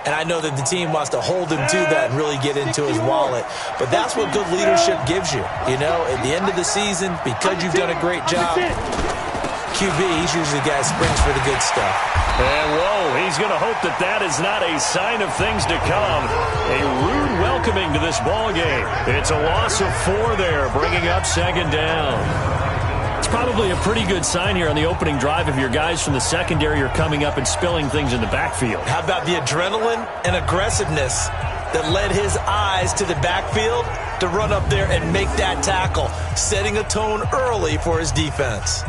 And I know that the team wants to hold him to that and really get into his wallet. But that's what good leadership gives you. You know, at the end of the season, because you've done a great job, QB, he's usually the guy that springs for the good stuff. And, whoa, he's going to hope that that is not a sign of things to come. A rude welcoming to this ball game. It's a loss of 4 there, bringing up second down. It's probably a pretty good sign here on the opening drive if your guys from the secondary are coming up and spilling things in the backfield. How about the adrenaline and aggressiveness that led his eyes to the backfield to run up there and make that tackle, setting a tone early for his defense.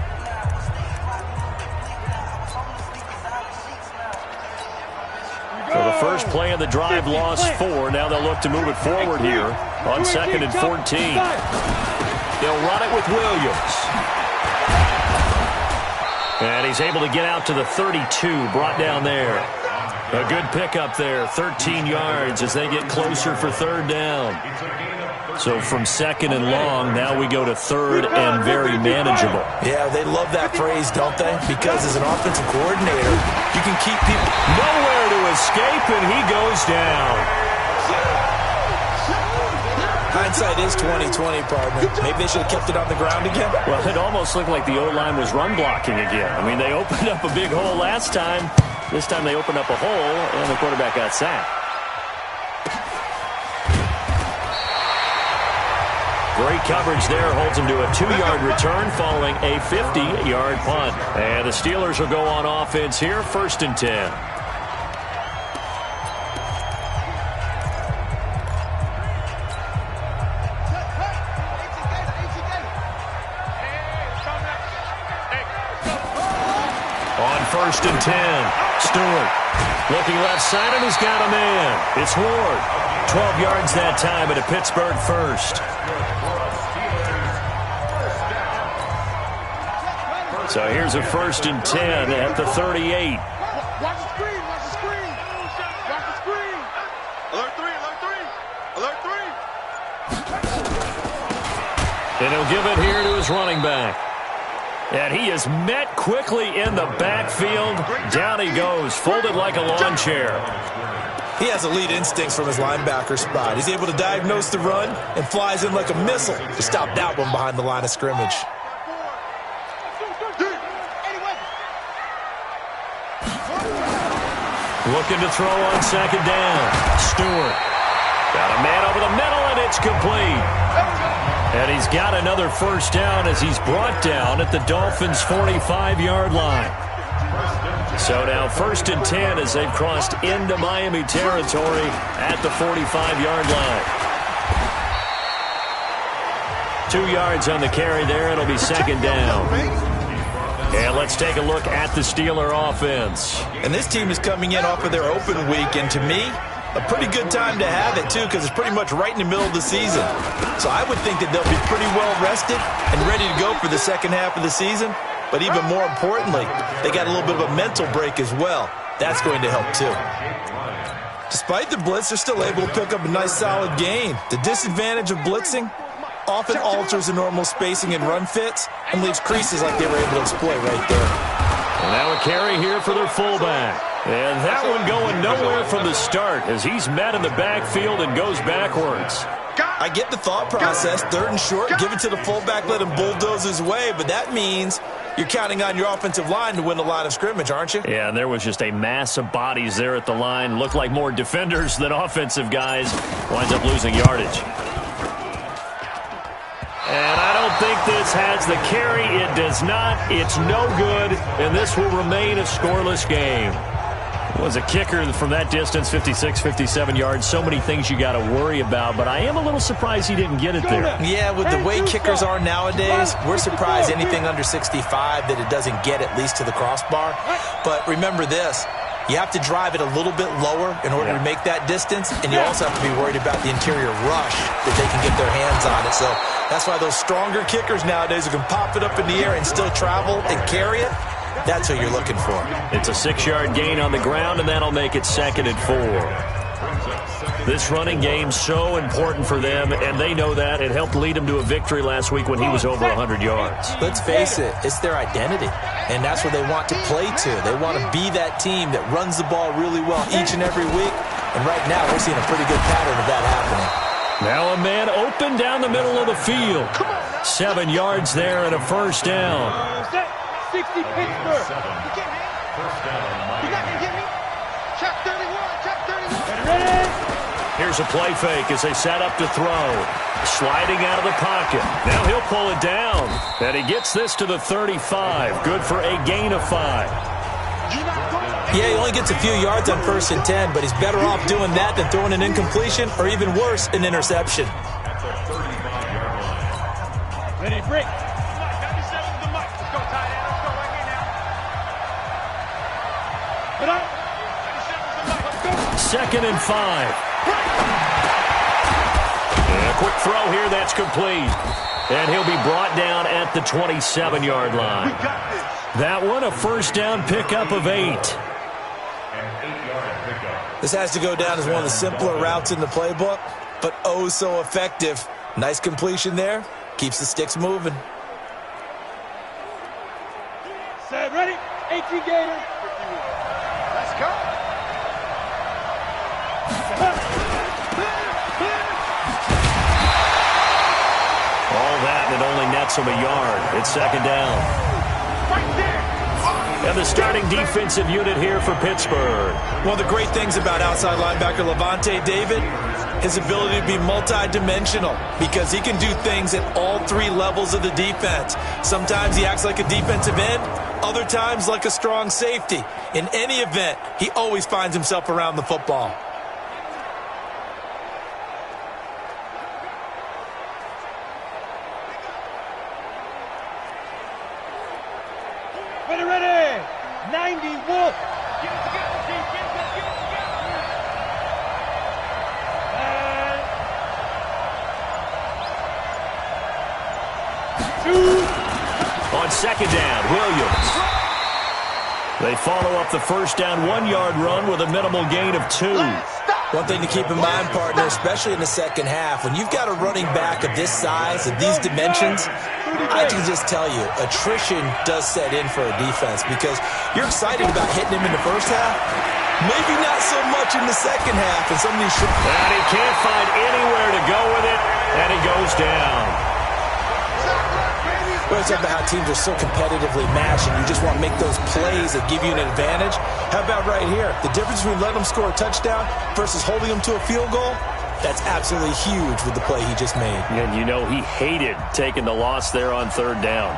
So the first play of the drive lost 4. Now they'll look to move it forward here on 2nd and 14. They'll run it with Williams. And he's able to get out to the 32, brought down there. A good pickup there, 13 yards as they get closer for 3rd down. So from 2nd and long, now we go to 3rd and very manageable. Yeah, they love that phrase, don't they? Because as an offensive coordinator, you can keep people nowhere to escape, and he goes down. Hindsight is 20/20, partner. Maybe they should have kept it on the ground again. Well, it almost looked like the O-line was run blocking again. I mean, they opened up a big hole last time. This time they opened up a hole, and the quarterback got sacked. Great coverage there, holds him to a 2-yard return following a 50-yard punt. And the Steelers will go on offense here, 1st and 10. On 1st and 10, Stewart looking left side, and he's got a man. It's Ward. 12 yards that time, and a Pittsburgh first. So here's a 1st and 10 at the 38. Watch the screen, watch the screen. Watch the screen. Alert 3, alert 3. Alert 3. And he'll give it here to his running back. And he is met quickly in the backfield. Down he goes, folded like a lawn chair. He has elite instincts from his linebacker spot. He's able to diagnose the run and flies in like a missile to stop that one behind the line of scrimmage. Looking to throw on 2nd down. Stewart. Got a man over the middle, and it's complete. And he's got another 1st down as he's brought down at the Dolphins' 45-yard line. So now 1st and 10 as they've crossed into Miami territory at the 45-yard line. 2 yards on the carry there. It'll be 2nd down. And let's take a look at the Steeler offense. And this team is coming in off of their open week, and to me, a pretty good time to have it, too, because it's pretty much right in the middle of the season. So I would think that they'll be pretty well rested and ready to go for the second half of the season. But even more importantly, they got a little bit of a mental break as well. That's going to help, too. Despite the blitz, they're still able to pick up a nice, solid gain. The disadvantage of blitzing often alters the normal spacing and run fits and leaves creases like they were able to exploit right there. And now a carry here for their fullback. And that one going nowhere from the start as he's met in the backfield and goes backwards. I get the thought process. 3rd and short, give it to the fullback, let him bulldoze his way, but that means you're counting on your offensive line to win the line of scrimmage, aren't you? Yeah, and there was just a mass of bodies there at the line. Looked like more defenders than offensive guys. Winds up losing yardage. And I don't think this has the carry. It does not. It's no good, and this will remain a scoreless game. Was a kicker from that distance, 56, 57 yards. So many things you got to worry about, but I am a little surprised he didn't get it there. Yeah, with the way kickers are nowadays, we're surprised anything under 65 that it doesn't get at least to the crossbar. But remember this. You have to drive it a little bit lower in order to make that distance, and you also have to be worried about the interior rush that they can get their hands on it. So that's why those stronger kickers nowadays who can pop it up in the air and still travel and carry it, that's what you're looking for. It's a 6-yard gain on the ground, and that'll make it 2nd and 4. This running game so important for them, and they know that. It helped lead them to a victory last week when he was over 100 yards. Let's face it, it's their identity, and that's what they want to play to. They want to be that team that runs the ball really well each and every week And right now, we're seeing a pretty good pattern of that happening. Now a man open down the middle of the field. 7 yards there and a first down. 60 Pittsburgh. You get me? You got me, get me? Check 31, check 31. Ready? Here's a play fake as they set up to throw. Sliding out of the pocket. Now he'll pull it down. And he gets this to the 35. Good for a gain of 5. Yeah, he only gets a few yards on 1st and 10, but he's better off doing that than throwing an incompletion or even worse, an interception. Ready, break. Let's go, tight end. Let's go right here now. 2nd and 5. And a quick throw here, that's complete. And he'll be brought down at the 27-yard line. That one, a first down pickup of 8. This has to go down as one of the simpler routes in the playbook, but oh so effective. Nice completion there. Keeps the sticks moving. Set, ready? 18 Gator. Let's go. All that, and it only nets him a yard. It's 2nd down. Right there. And the starting defensive unit here for Pittsburgh. One of the great things about outside linebacker Levante David, his ability to be multi-dimensional because he can do things at all 3 levels of the defense. Sometimes he acts like a defensive end, other times like a strong safety. In any event, he always finds himself around the football. Ready. 90 Wolf. Get it together, team. Get it together. On 2nd down, Williams. They follow up the first down 1-yard run with a minimal gain of 2. One thing to keep in mind, partner, especially in the second half, when you've got a running back of this size, of these dimensions, I can just tell you, attrition does set in for a defense because you're excited about hitting him in the first half. Maybe not so much in the second half. And some of these and he can't find anywhere to go with it, and he goes down. Well, it's about how teams are so competitively matched, and you just want to make those plays that give you an advantage. How about right here? The difference between letting them score a touchdown versus holding them to a field goal, that's absolutely huge with the play he just made. And you know he hated taking the loss there on 3rd down.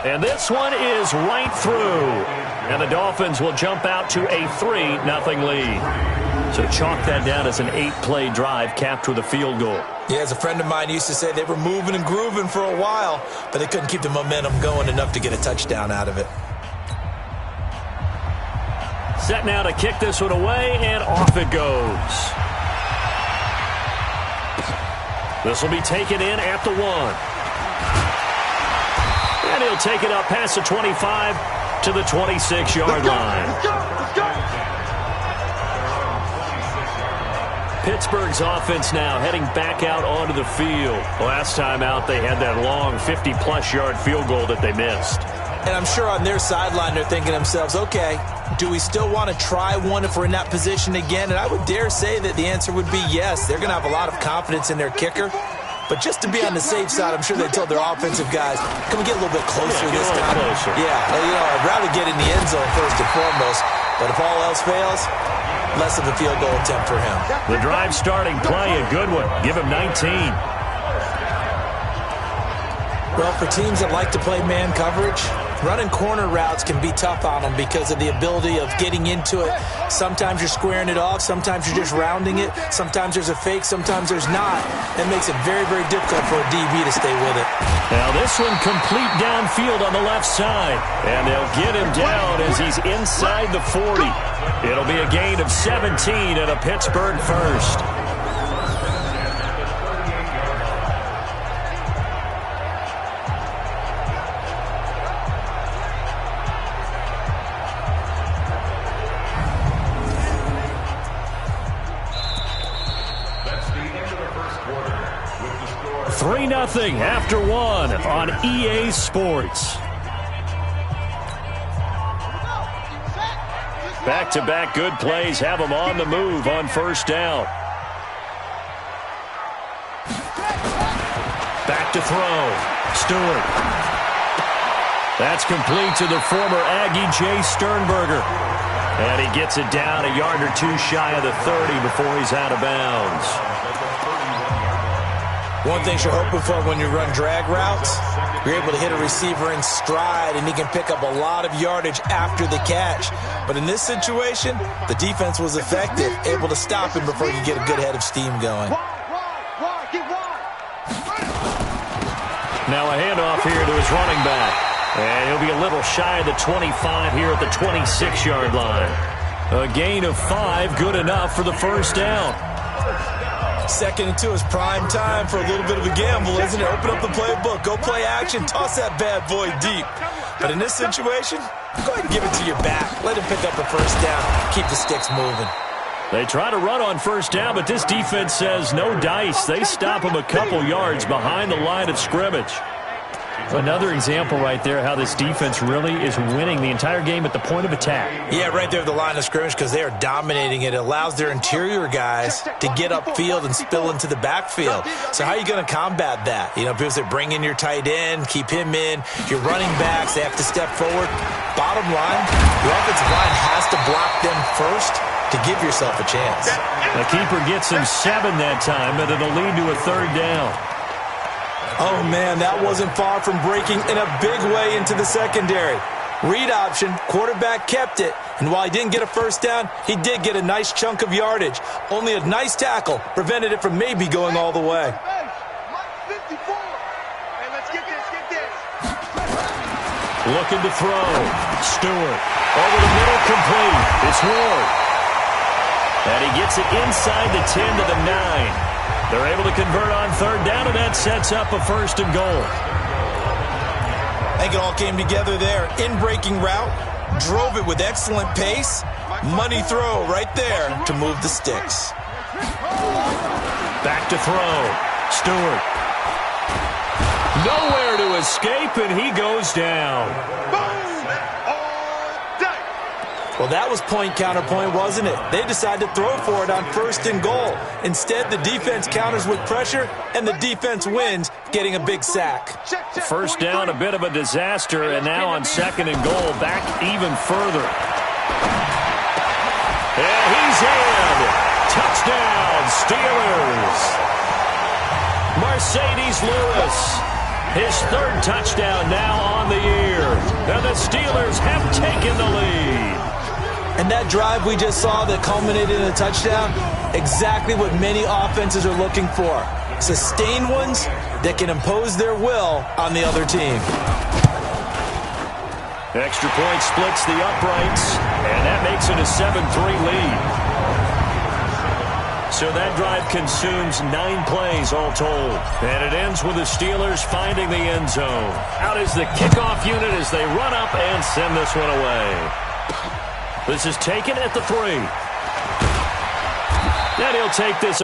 And this one is right through. And the Dolphins will jump out to a 3-0 lead. So chalk that down as an 8-play drive capped with a field goal. Yeah, as a friend of mine used to say, they were moving and grooving for a while, but they couldn't keep the momentum going enough to get a touchdown out of it. Set now to kick this one away, and off it goes. This will be taken in at the 1. And he'll take it up past the 25 to the 26-yard line. Let's go. Pittsburgh's offense now heading back out onto the field. Last time out, they had that long 50-plus yard field goal that they missed. And I'm sure on their sideline they're thinking to themselves, okay, do we still want to try one if we're in that position again? And I would dare say that the answer would be yes. They're going to have a lot of confidence in their kicker. But just to be on the safe side, I'm sure they told their offensive guys, can we get a little bit closer this time? Closer. Yeah, I'd rather get in the end zone first and foremost. But if all else fails, less of a field goal attempt for him. The drive starting play, a good one. Give him 19. Well, for teams that like to play man coverage, running corner routes can be tough on them because of the ability of getting into it. Sometimes you're squaring it off. Sometimes you're just rounding it. Sometimes there's a fake. Sometimes there's not. It makes it very, very difficult for a DB to stay with it. Now this one complete downfield on the left side. And they'll get him down as he's inside the 40. It'll be a gain of 17 and a Pittsburgh first. That's the end of the first quarter with the score 3-0 after 1 on EA Sports. Back-to-back good plays have them on the move on first down. Back to throw. Stewart. That's complete to the former Aggie, Jay Sternberger. And he gets it down a yard or two shy of the 30 before he's out of bounds. One thing you're hoping for when you run drag routes, you're able to hit a receiver in stride, and he can pick up a lot of yardage after the catch. But in this situation, the defense was effective, able to stop him before you get a good head of steam going. Now a handoff here to his running back. And he'll be a little shy of the 25 here at the 26-yard line. A gain of 5, good enough for the first down. 2nd and 2 is prime time for a little bit of a gamble, isn't it? Open up the playbook, go play action, toss that bad boy deep. But in this situation, go ahead and give it to your back. Let him pick up a first down, keep the sticks moving. They try to run on first down, but this defense says no dice. They stop him a couple yards behind the line of scrimmage. Another example right there how this defense really is winning the entire game at the point of attack. Yeah, right there at the line of scrimmage because they are dominating it. It allows their interior guys to get upfield and spill into the backfield. So how are you going to combat that? You know, because they bring in your tight end, keep him in. Your running backs, they have to step forward. Bottom line, your offensive line has to block them first to give yourself a chance. The keeper gets him 7 that time, but it'll lead to a third down. Oh, man, that wasn't far from breaking in a big way into the secondary. Read option, quarterback kept it, and while he didn't get a first down, he did get a nice chunk of yardage. Only a nice tackle prevented it from maybe going all the way. Looking to throw. Stewart over the middle, complete. It's Ward. And he gets it inside the 10 to the 9. They're able to convert on third down, and that sets up a 1st and goal. I think it all came together there. In-breaking route, drove it with excellent pace. Money throw right there to move the sticks. Back to throw. Stewart. Nowhere to escape, and he goes down. Well, that was point counterpoint, wasn't it? They decided to throw for it on 1st and goal. Instead, the defense counters with pressure, and the defense wins, getting a big sack. First down, a bit of a disaster, and now on 2nd and goal, back even further. And he's in. Touchdown, Steelers. Mercedes Lewis. His 3rd touchdown now on the year. And the Steelers have taken the lead. And that drive we just saw that culminated in a touchdown, exactly what many offenses are looking for. Sustained ones that can impose their will on the other team. Extra point splits the uprights, and that makes it a 7-3 lead. So that drive consumes 9 plays all told. And it ends with the Steelers finding the end zone. Out is the kickoff unit as they run up and send this one away. This is taken at the 3. And he'll take this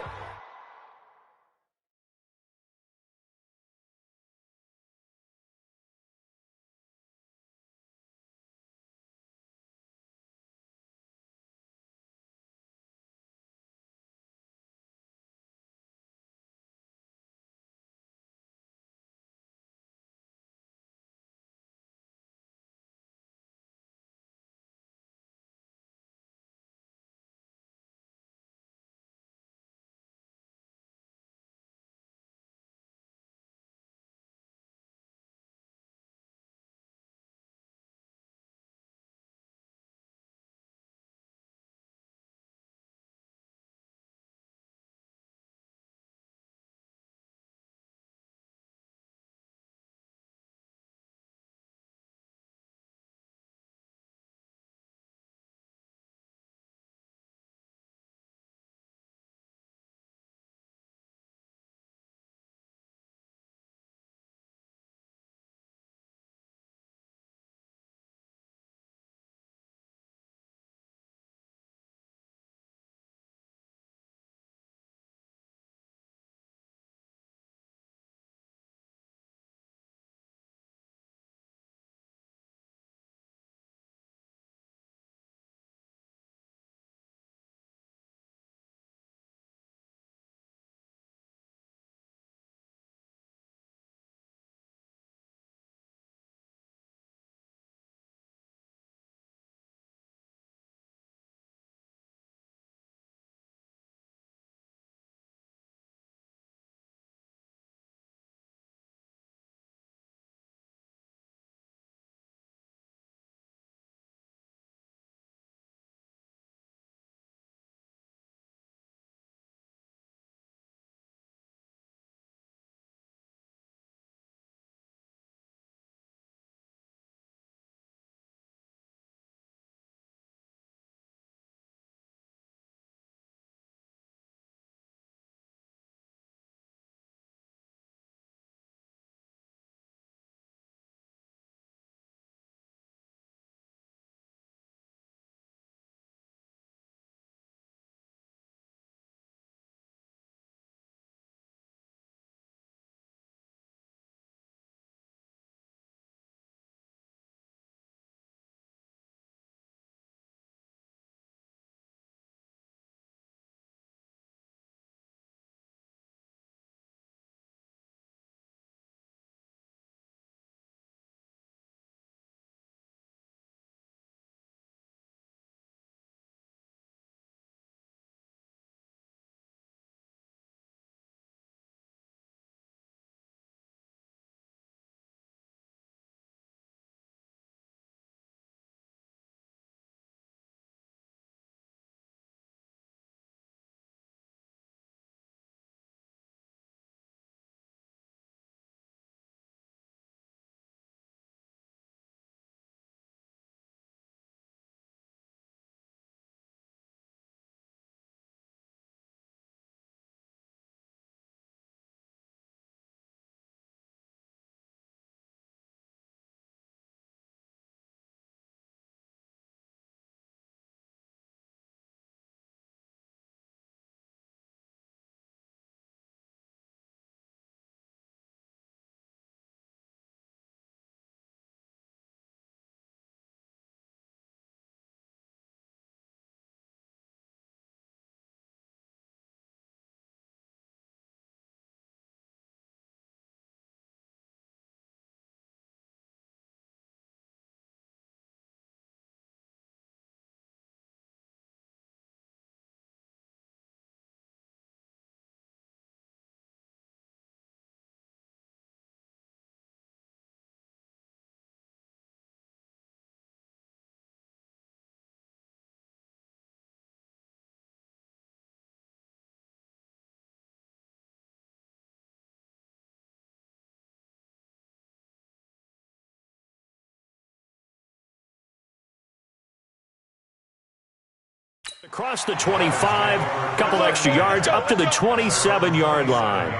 Across the 25, a couple extra yards, up to the 27-yard line.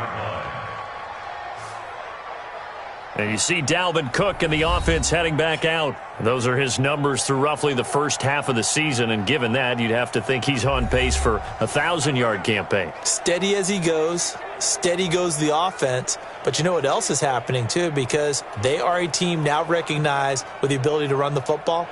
And you see Dalvin Cook and the offense heading back out. Those are his numbers through roughly the first half of the season, and given that, you'd have to think he's on pace for a 1,000-yard campaign. Steady as he goes, steady goes the offense. But you know what else is happening, too, because they are a team now recognized with the ability to run the football.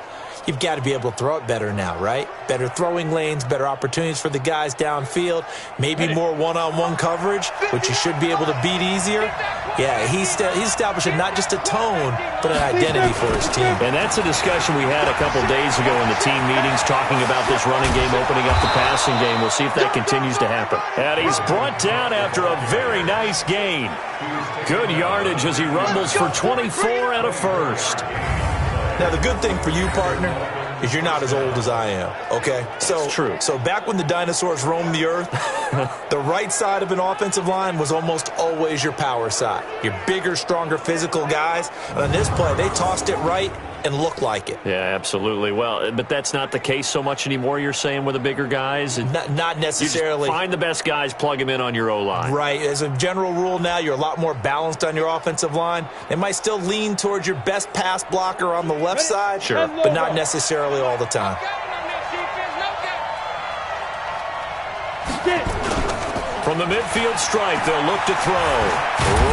You've got to be able to throw it better now, right? Better throwing lanes, better opportunities for the guys downfield, maybe more one-on-one coverage, which you should be able to beat easier. Yeah, he's establishing not just a tone, but an identity for his team. And that's a discussion we had a couple days ago in the team meetings, talking about this running game, opening up the passing game. We'll see if that continues to happen. And he's brought down after a very nice gain. Good yardage as he rumbles for 24 and a first. Now, the good thing for you, partner, is you're not as old as I am, okay? That's true. So back when the dinosaurs roamed the earth, the right side of an offensive line was almost always your power side. Your bigger, stronger, physical guys. And on this play, they tossed it right and looked like it. Yeah, absolutely. Well, but that's not the case so much anymore, you're saying, with the bigger guys? Not necessarily. You just find the best guys, plug them in on your O-line. Right. As a general rule now, you're a lot more balanced on your offensive line. They might still lean towards your best pass blocker on the left side, sure, but not necessarily all the time. From the midfield stripe, they'll look to throw.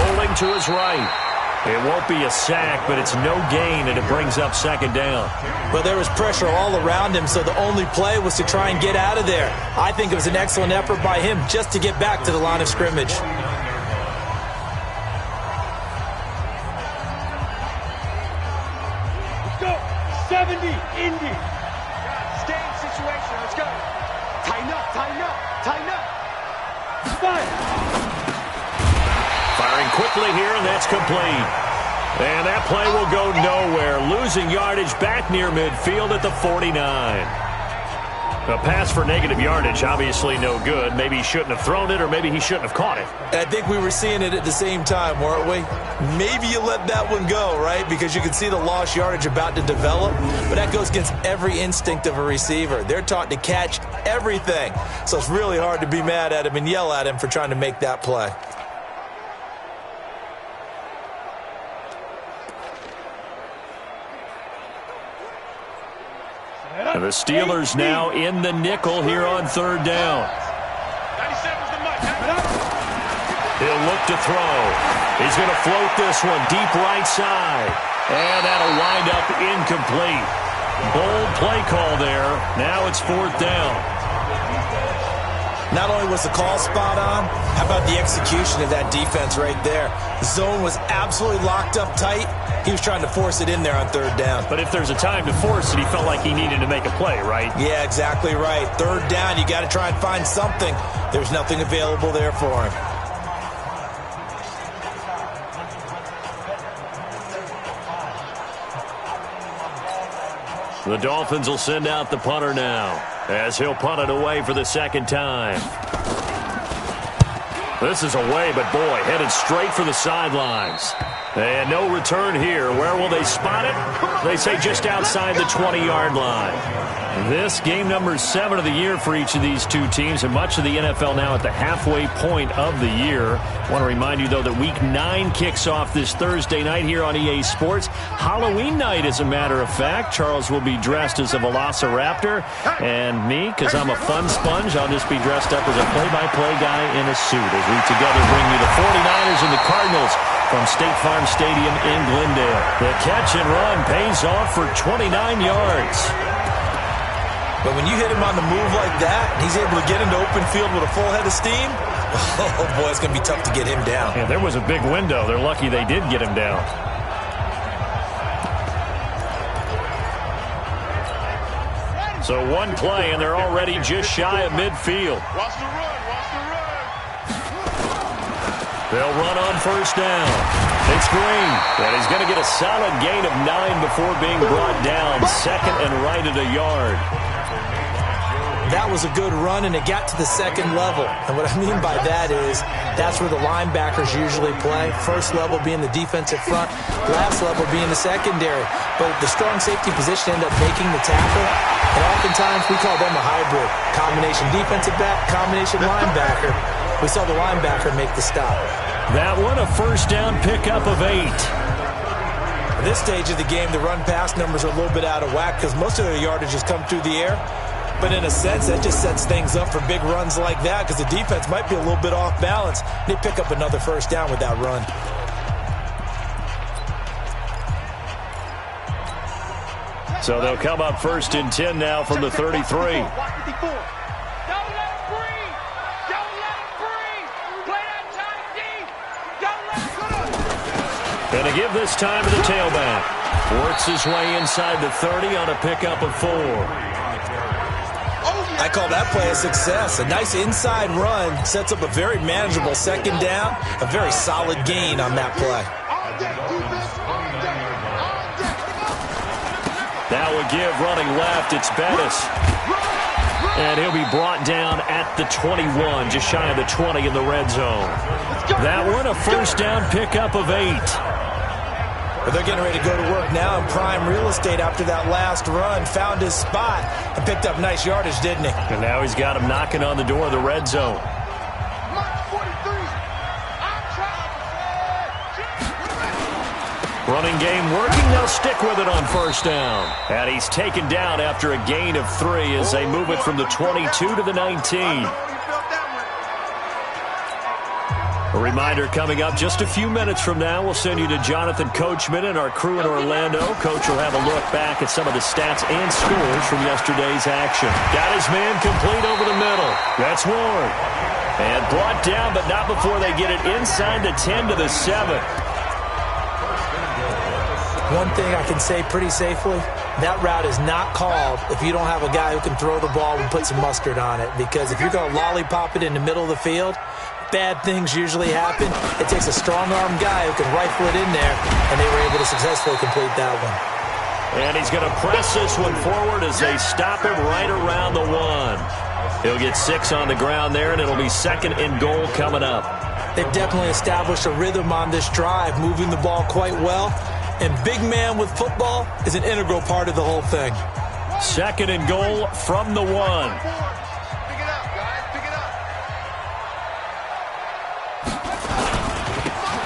Rolling to his right. It won't be a sack, but it's no gain, and it brings up second down. Well, there was pressure all around him, so the only play was to try and get out of there. I think it was an excellent effort by him just to get back to the line of scrimmage. Let's go. 70, Indy. Stay in situation. Let's go. Tighten up, tighten up, tighten up. Fine. Firing quickly here, and that's complete. And that play will go nowhere. Losing yardage back near midfield at the 49. A pass for negative yardage, obviously no good. Maybe he shouldn't have thrown it, or maybe he shouldn't have caught it. I think we were seeing it at the same time, weren't we? Maybe you let that one go, right? Because you can see the lost yardage about to develop. But that goes against every instinct of a receiver. They're taught to catch everything. So it's really hard to be mad at him and yell at him for trying to make that play. And the Steelers now in the nickel here on third down. He'll look to throw. He's going to float this one deep right side. And that'll wind up incomplete. Bold play call there. Now it's fourth down. Not only was the call spot on, how about the execution of that defense right there? The zone was absolutely locked up tight. He was trying to force it in there on third down. But if there's a time to force it, he felt like he needed to make a play, right? Yeah, exactly right. Third down, you got to try and find something. There's nothing available there for him. The Dolphins will send out the punter now, as he'll punt it away for the second time. This is away, but boy, headed straight for the sidelines. And no return here. Where will they spot it? They say just outside the 20-yard line. This game number 7 of the year for each of these two teams, and much of the NFL now at the halfway point of the year. I want to remind you, though, that Week 9 kicks off this Thursday night here on EA Sports. Halloween night, as a matter of fact. Charles will be dressed as a Velociraptor, and me, because I'm a fun sponge, I'll just be dressed up as a play-by-play guy in a suit as we together bring you the 49ers and the Cardinals from State Farm Stadium in Glendale. The catch and run pays off for 29 yards. But when you hit him on the move like that, and he's able to get into open field with a full head of steam, oh boy, it's going to be tough to get him down. Yeah, there was a big window. They're lucky they did get him down. So one play, and they're already just shy of midfield. Watch the run, watch the run. They'll run on first down. It's Green, and he's going to get a solid gain of 9 before being brought down. Second and right at a yard. That was a good run, and it got to the second level. And what I mean by that is that's where the linebackers usually play. First level being the defensive front, last level being the secondary. But the strong safety position ended up making the tackle, and oftentimes we call them a hybrid. Combination defensive back, combination linebacker. We saw the linebacker make the stop. That one, a first down pickup of 8. At this stage of the game, the run-pass numbers are a little bit out of whack because most of their yardage has come through the air. But in a sense, that just sets things up for big runs like that because the defense might be a little bit off balance. They pick up another first down with that run. So they'll come up first and 10 now from the 33. Going to give this time to the tailback. Works his way inside the 30 on a pickup of 4. I call that play a success. A nice inside run sets up a very manageable second down. A very solid gain on that play. That would give running left. It's Bettis. And he'll be brought down at the 21, just shy of the 20 in the red zone. That one, a first down pickup of 8. But they're getting ready to go to work now in prime real estate after that last run. Found his spot and picked up nice yardage, didn't he? And now he's got him knocking on the door of the red zone. Running game working. They'll stick with it on first down. And he's taken down after a gain of 3 as they move it from the 22 to the 19. A reminder coming up just a few minutes from now. We'll send you to Jonathan Coachman and our crew in Orlando. Coach will have a look back at some of the stats and scores from yesterday's action. Got his man complete over the middle. That's Ward. And brought down, but not before they get it inside the 10 to the 7. One thing I can say pretty safely, that route is not called if you don't have a guy who can throw the ball and put some mustard on it. Because if you're going to lollipop it in the middle of the field, bad things usually happen. It takes a strong-arm guy who can rifle it in there, and they were able to successfully complete that one. And he's going to press this one forward as they stop him right around the 1. He'll get 6 on the ground there, and it'll be second and goal coming up. They've definitely established a rhythm on this drive, moving the ball quite well. And big man with football is an integral part of the whole thing. Second and goal from the 1. Pick it up, guys. Pick it up.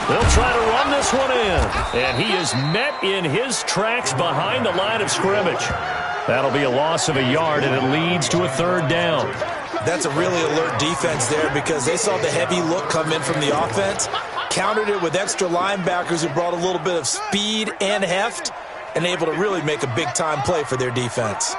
They'll try to run this one in. And he is met in his tracks behind the line of scrimmage. That'll be a loss of a yard, and it leads to a third down. That's a really alert defense there because they saw the heavy look come in from the offense, countered it with extra linebackers who brought a little bit of speed and heft, and able to really make a big-time play for their defense.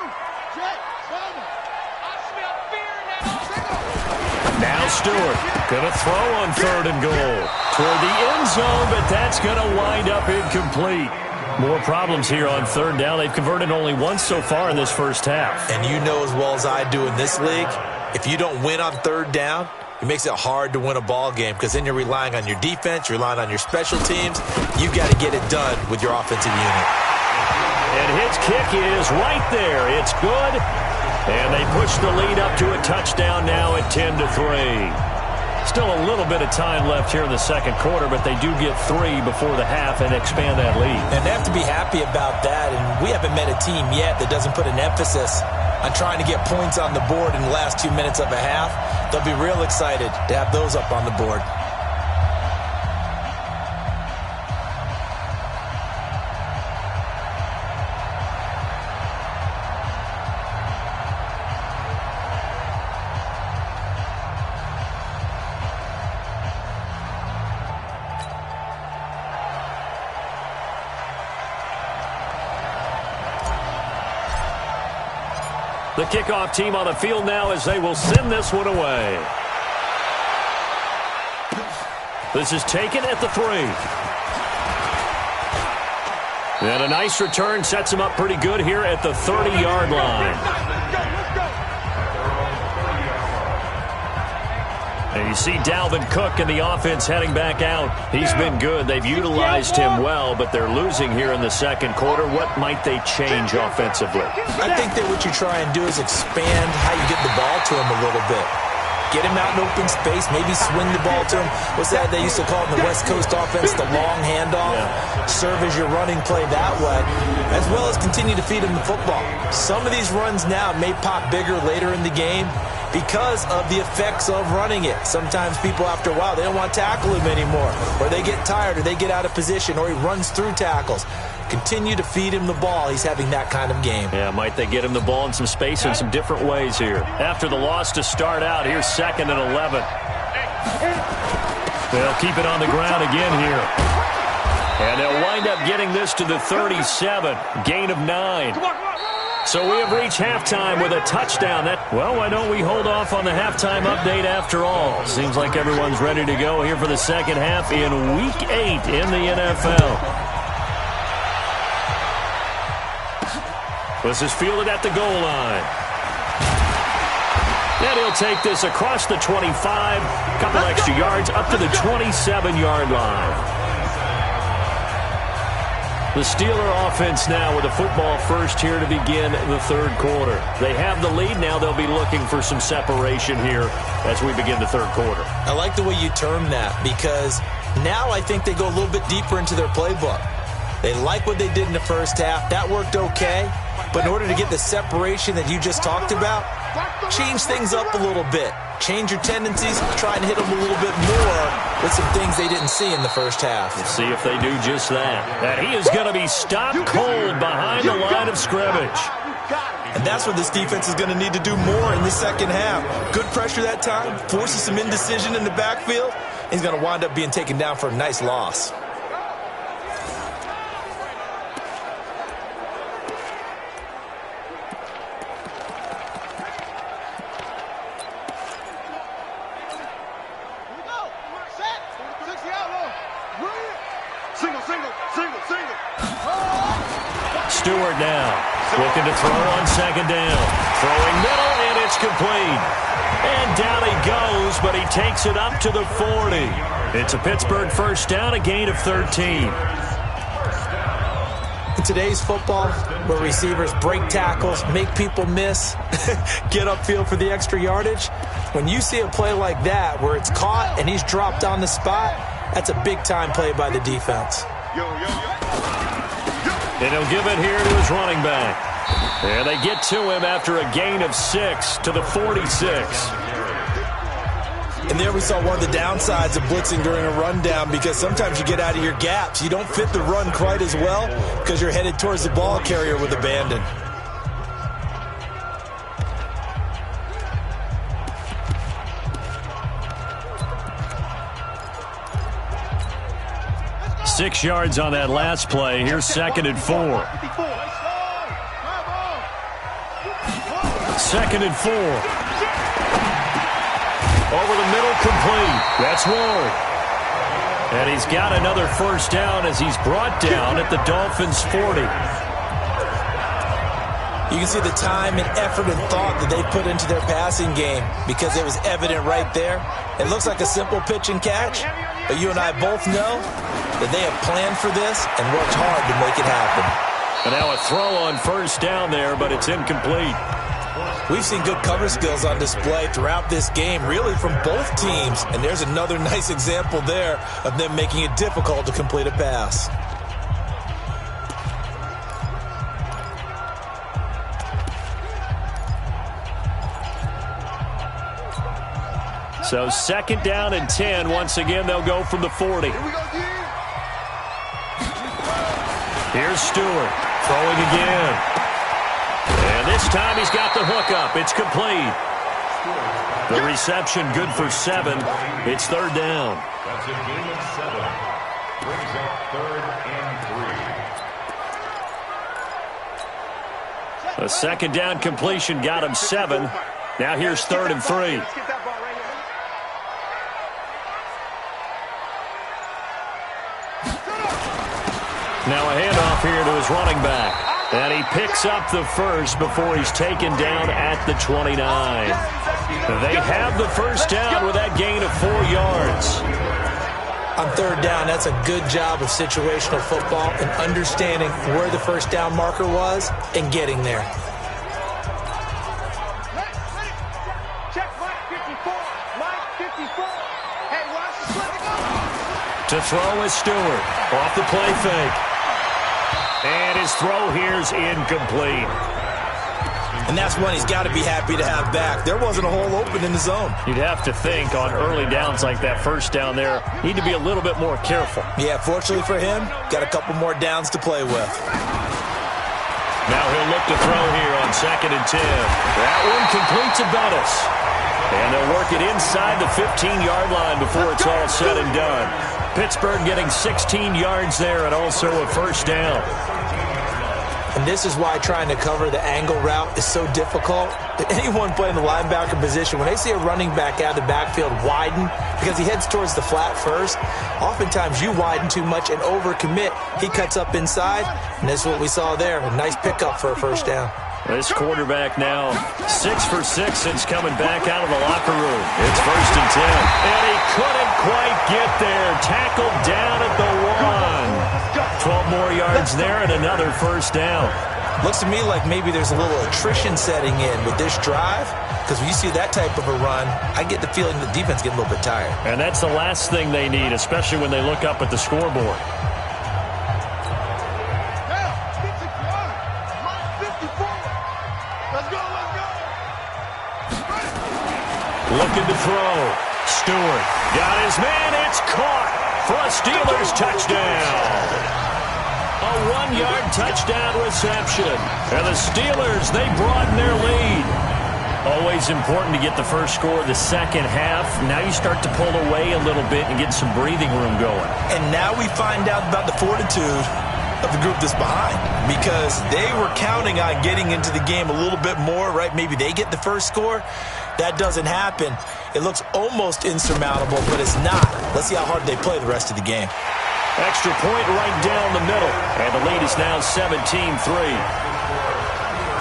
Now Stewart going to throw on third and goal toward the end zone, but that's going to wind up incomplete. More problems here on third down. They've converted only once so far in this first half. And you know as well as I do in this league, if you don't win on third down, it makes it hard to win a ball game because then you're relying on your defense, you're relying on your special teams. You've got to get it done with your offensive unit. And his kick is right there. It's good. And they push the lead up to a touchdown now at 10-3. Still a little bit of time left here in the second quarter, but they do get 3 before the half and expand that lead. And they have to be happy about that. And we haven't met a team yet that doesn't put an emphasis on trying to get points on the board in the last 2 minutes of a half. They'll be real excited to have those up on the board. The kickoff team on the field now as they will send this one away. This is taken at the 3. And a nice return sets him up pretty good here at the 30-yard line. And you see Dalvin Cook and the offense heading back out. He's been good. They've utilized him well, but they're losing here in the second quarter. What might they change offensively? I think that what you try and do is expand how you get the ball to him a little bit. Get him out in open space, maybe swing the ball to him. What's that they used to call in the West Coast offense, the long handoff? Yeah. Serve as your running play that way, as well as continue to feed him the football. Some of these runs now may pop bigger later in the game because of the effects of running it. Sometimes people, after a while, they don't want to tackle him anymore, or they get tired, or they get out of position, or he runs through tackles. Continue to feed him the ball. He's having that kind of game. Yeah, might they get him the ball in some space in some different ways here. After the loss to start out, here's 2nd and 11. They'll keep it on the ground again here. And they'll wind up getting this to the 37. Gain of 9. So we have reached halftime with a touchdown. Well, why don't we hold off on the halftime update after all? Seems like everyone's ready to go here for the second half in Week 8 in the NFL. This is fielded at the goal line. And he'll take this across the 25. Couple extra yards up to the 27-yard line. The Steeler offense now with a football first here to begin the third quarter. They have the lead. Now they'll be looking for some separation here as we begin the third quarter. I like the way you term that because now I think they go a little bit deeper into their playbook. They like what they did in the first half. That worked okay. But in order to get the separation that you just talked about, change things up a little bit. Change your tendencies. Try and hit them a little bit more with some things they didn't see in the first half. Let's see if they do just that. And he is going to be stopped cold behind the line of scrimmage. And that's what this defense is going to need to do more in the second half. Good pressure that time. Forces some indecision in the backfield. He's going to wind up being taken down for a nice loss. Stewart now looking to throw on second down. Throwing middle, and it's complete. And down he goes, but he takes it up to the 40. It's a Pittsburgh first down, a gain of 13. In today's football, where receivers break tackles, make people miss, get upfield for the extra yardage, when you see a play like that where it's caught and he's dropped on the spot, that's a big-time play by the defense. And he'll give it here to his running back. And they get to him after a gain of 6 to the 46. And there we saw one of the downsides of blitzing during a rundown because sometimes you get out of your gaps. You don't fit the run quite as well because you're headed towards the ball carrier with abandon. Six yards on that last play. Here's 2nd and 4. 2nd and 4. Over the middle, complete. That's Ward. And he's got another first down as he's brought down at the Dolphins' 40. You can see the time and effort and thought that they put into their passing game because it was evident right there. It looks like a simple pitch and catch, but you and I both know that they have planned for this and worked hard to make it happen. And now a throw on first down there, but it's incomplete. We've seen good cover skills on display throughout this game, really from both teams. And there's another nice example there of them making it difficult to complete a pass. So 2nd down and 10. Once again, they'll go from the 40. Here's Stewart throwing again. And this time he's got the hook up. It's complete. The reception good for 7. It's 3rd down. That's a gain of 7. Brings up 3rd and 3. A 2nd down completion got him 7. Now here's 3rd and 3. Now a handoff here to his running back. And he picks up the first before he's taken down at the 29. They have the first down with that gain of 4 yards. On third down, that's a good job of situational football and understanding where the first down marker was and getting there. Check Mike 54. Mike 54. Hey, watch the slip. To throw is Stewart. Off the play fake. And his throw here's incomplete. And that's one he's got to be happy to have back. There wasn't a hole open in the zone. You'd have to think on early downs like that first down there, need to be a little bit more careful. Yeah, fortunately for him, got a couple more downs to play with. Now he'll look to throw here on 2nd and 10. That one complete to Bettis. And they'll work it inside the 15-yard line before it's all said and done. Pittsburgh getting 16 yards there and also a first down. And this is why trying to cover the angle route is so difficult. Anyone playing the linebacker position, when they see a running back out of the backfield widen because he heads towards the flat first, oftentimes you widen too much and overcommit. He cuts up inside, and this is what we saw there. A nice pickup for a first down. This quarterback now 6 for 6 since coming back out of the locker room. It's 1st and 10. And he couldn't quite get there. Tackled down at the 1. 12 more yards there and another first down. Looks to me like maybe there's a little attrition setting in with this drive, because when you see that type of a run, I get the feeling the defense getting a little bit tired. And that's the last thing they need, especially when they look up at the scoreboard. Looking to throw. Stewart got his man. It's caught for a Steelers touchdown. A 1-yard touchdown reception. And the Steelers, they broaden their lead. Always important to get the first score of the second half. Now you start to pull away a little bit and get some breathing room going. And now we find out about the fortitude of the group that's behind, because they were counting on getting into the game a little bit more, right? Maybe they get the first score. That doesn't happen. It looks almost insurmountable, but it's not. Let's see how hard they play the rest of the game. Extra point right down the middle. And the lead is now 17-3.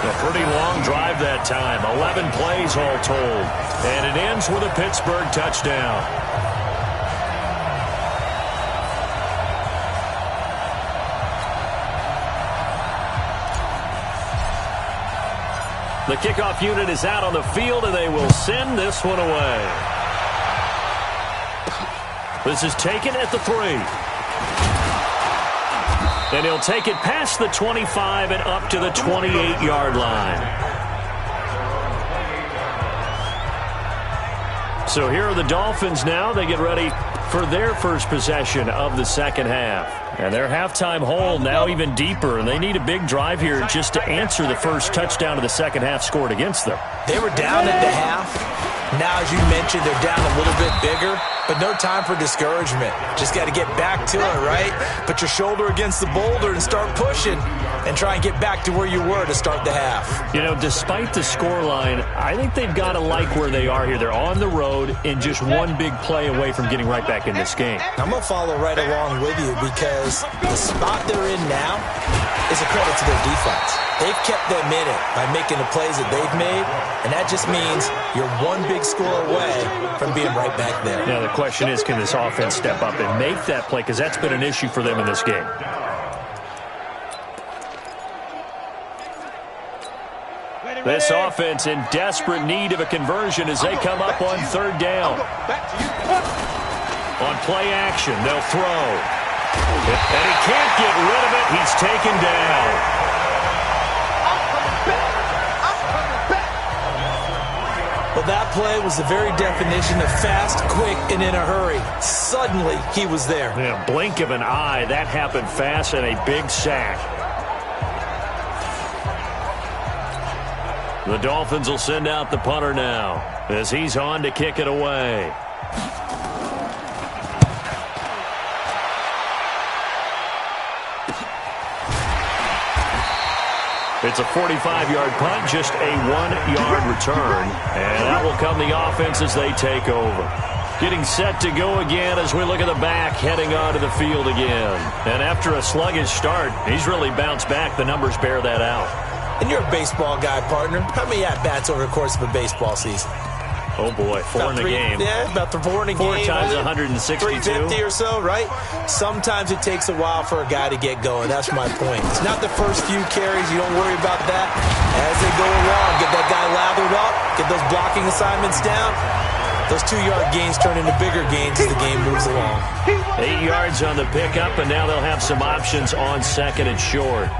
A pretty long drive that time. 11 plays all told. And it ends with a Pittsburgh touchdown. The kickoff unit is out on the field, and they will send this one away. This is taken at the 3. And he'll take it past the 25 and up to the 28-yard line. So here are the Dolphins now. They get ready for their first possession of the second half. And their halftime hole now even deeper, and they need a big drive here just to answer the first touchdown of the second half scored against them. They were down at the half. Now, as you mentioned, they're down a little bit bigger, but no time for discouragement. Just got to get back to it, right? Put your shoulder against the boulder and start pushing and try and get back to where you were to start the half. You know, despite the scoreline, I think they've got to like where they are here. They're on the road and just one big play away from getting right back in this game. I'm going to follow right along with you, because the spot they're in now is a credit to their defense. They've kept them in it by making the plays that they've made, and that just means you're one big score away from being right back there. Now, the question is, can this offense step up and make that play? Because that's been an issue for them in this game. This offense in desperate need of a conversion as they come up on third down. On play action, they'll throw. And he can't get rid of it. He's taken down. Well, that play was the very definition of fast, quick, and in a hurry. Suddenly, he was there. Yeah, blink of an eye. That happened fast, and a big sack. The Dolphins will send out the punter now as he's on to kick it away. It's a 45-yard punt, just a 1-yard return. And that will come the offense as they take over. Getting set to go again as we look at the back, heading onto the field again. And after a sluggish start, he's really bounced back. The numbers bear that out. And you're a baseball guy, partner. How many at-bats over the course of a baseball season? Oh, boy, four in a game. Yeah, about 4 in a game. 4 times 162. 350 or so, right? Sometimes it takes a while for a guy to get going. That's my point. It's not the first few carries. You don't worry about that. As they go along, get that guy lathered up, get those blocking assignments down. Those 2-yard gains turn into bigger gains as the game moves along. 8 yards on the pickup, and now they'll have some options on second and short.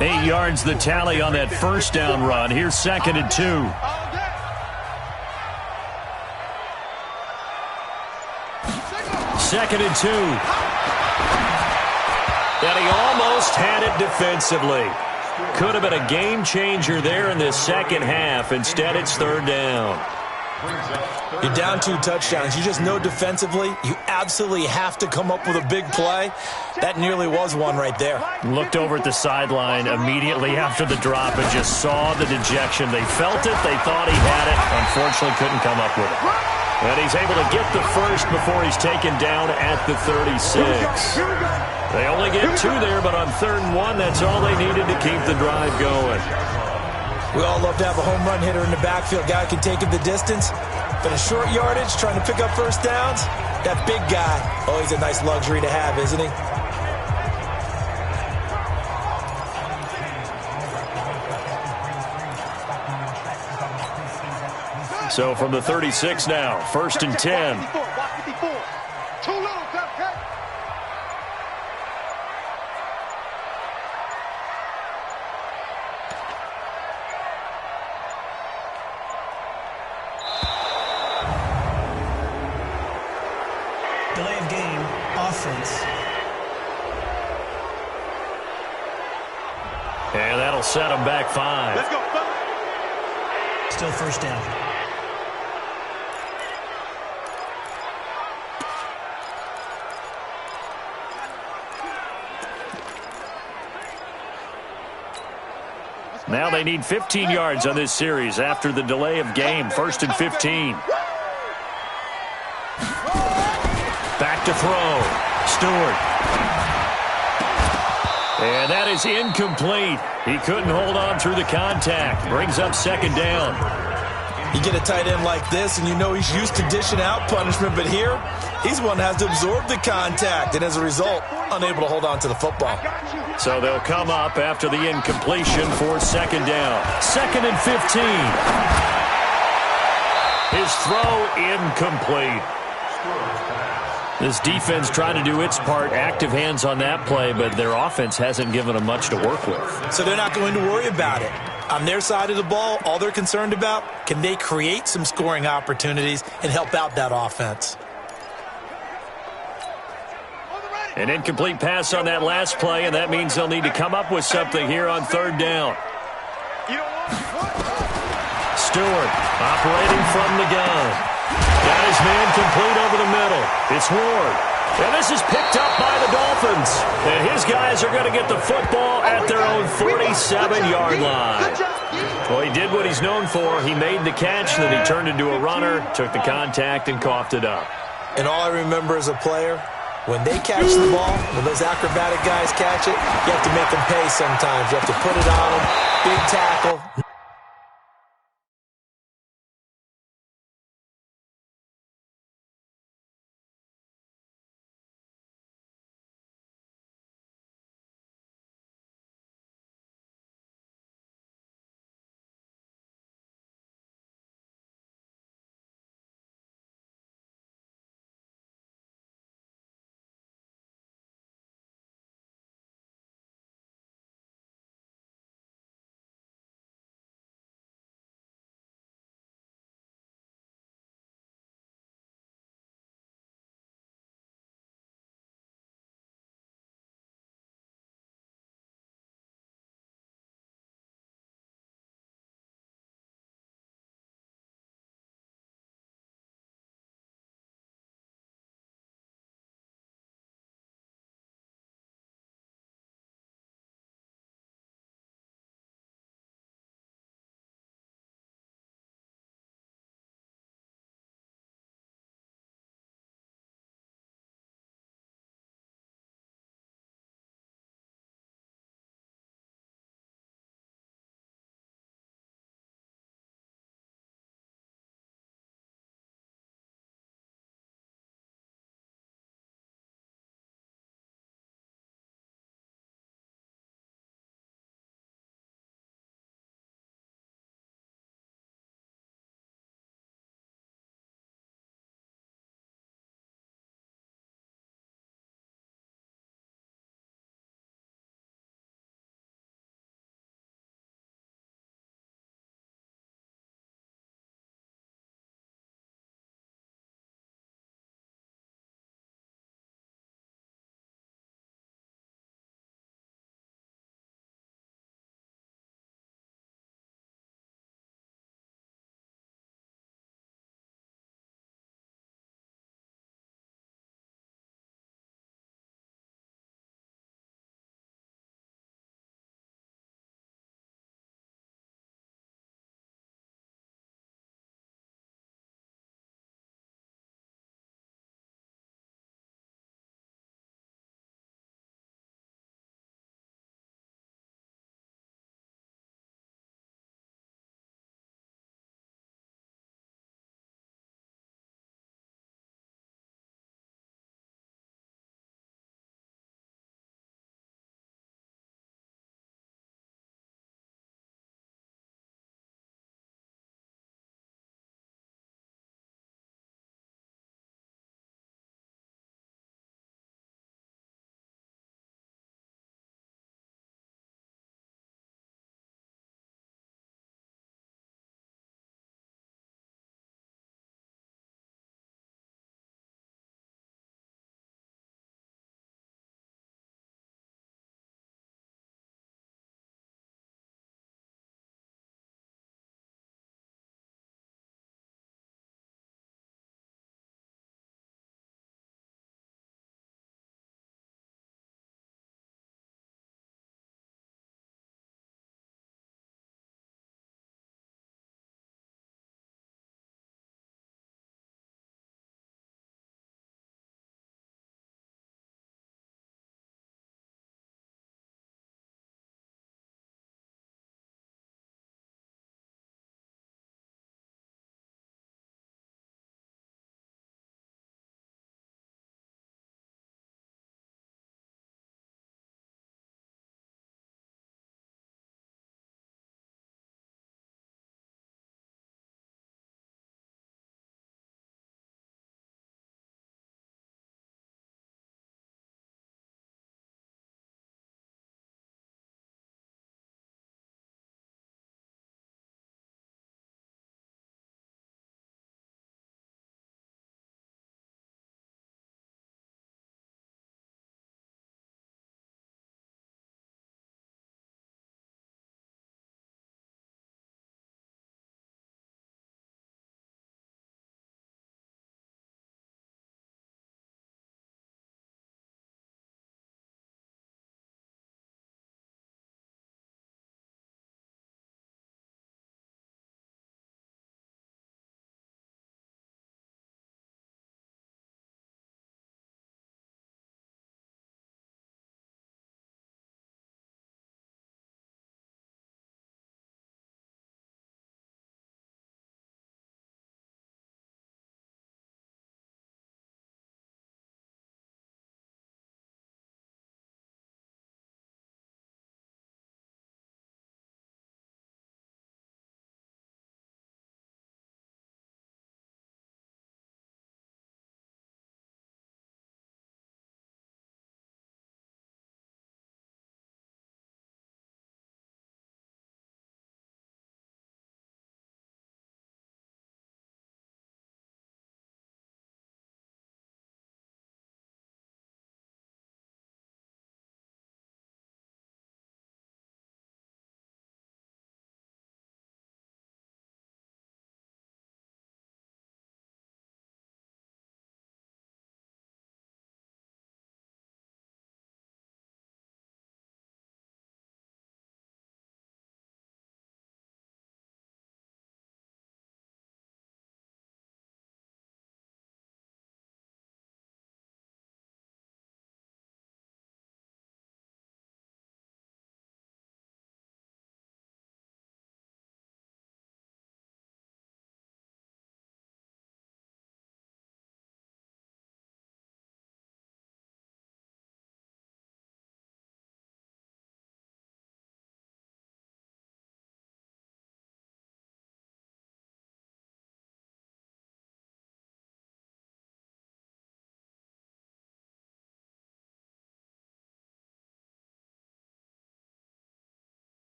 8 yards the tally on that first down run. Here's second and 2. Second and 2. And he almost had it defensively. Could have been a game changer there in this second half. Instead, it's third down. You're down 2 touchdowns. You just know defensively you absolutely have to come up with a big play. That nearly was one right there. Looked over at the sideline immediately after the drop and just saw the dejection. They felt it. They thought he had it. Unfortunately, couldn't come up with it. And he's able to get the first before he's taken down at the 36. They only get 2 there, but on 3rd and 1, that's all they needed to keep the drive going. We all love to have a home run hitter in the backfield. Guy can take it the distance. But in short yardage, trying to pick up first downs, that big guy, oh, he's a nice luxury to have, isn't he? So from the 36 now, 1st and 10. Too low, okay? Delay of game, offense. And that'll set him back 5. Let's go. Still first down. Now they need 15 yards on this series after the delay of game. 1st and 15. Back to throw. Stewart. And that is incomplete. He couldn't hold on through the contact. Brings up 2nd down. You get a tight end like this, and you know he's used to dishing out punishment, but here, he's one that has to absorb the contact, and as a result, unable to hold on to the football. So they'll come up after the incompletion for 2nd down. 2nd and 15. His throw incomplete. This defense trying to do its part, active hands on that play, but their offense hasn't given them much to work with. So they're not going to worry about it. On their side of the ball, all they're concerned about, can they create some scoring opportunities and help out that offense? An incomplete pass on that last play, and that means they'll need to come up with something here on 3rd down. Stewart operating from the gun. Got his man complete over the middle. It's Ward. And this is picked up by the Dolphins. And his guys are going to get the football at their own 47-yard line. Well, he did what he's known for. He made the catch, then he turned into a runner, took the contact, and coughed it up. And all I remember as a player, when they catch the ball, when those acrobatic guys catch it, you have to make them pay sometimes. You have to put it on them. Big tackle.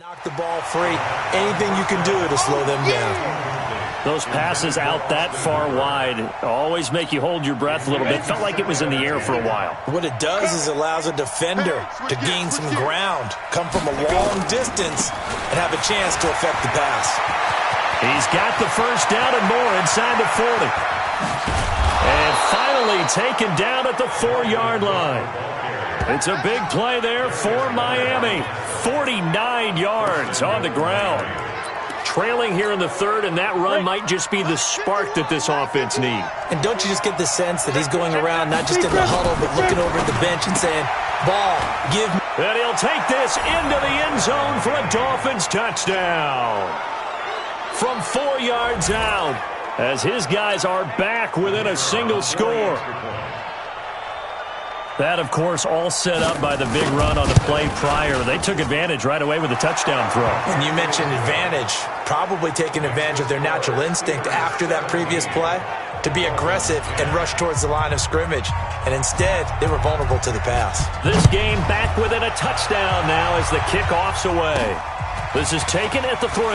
Knock the ball free. Anything you can do to slow them down. Those passes out that far wide always make you hold your breath a little bit. Felt like it was in the air for a while. What it does is it allows a defender to gain some ground, come from a long distance, and have a chance to affect the pass. He's got the first down and more inside the 40. And finally taken down at the 4-yard line. It's a big play there for Miami. 49 yards on the ground. Trailing here in the third, and that run might just be the spark that this offense needs. And don't you just get the sense that he's going around not just in the huddle, but looking over at the bench and saying, ball, give me. And he'll take this into the end zone for a Dolphins touchdown. From 4 yards out, as his guys are back within a single score. That, of course, all set up by the big run on the play prior. They took advantage right away with a touchdown throw. And you mentioned advantage, probably taking advantage of their natural instinct after that previous play to be aggressive and rush towards the line of scrimmage. And instead, they were vulnerable to the pass. This game back within a touchdown now as the kickoff's away. This is taken at the 3.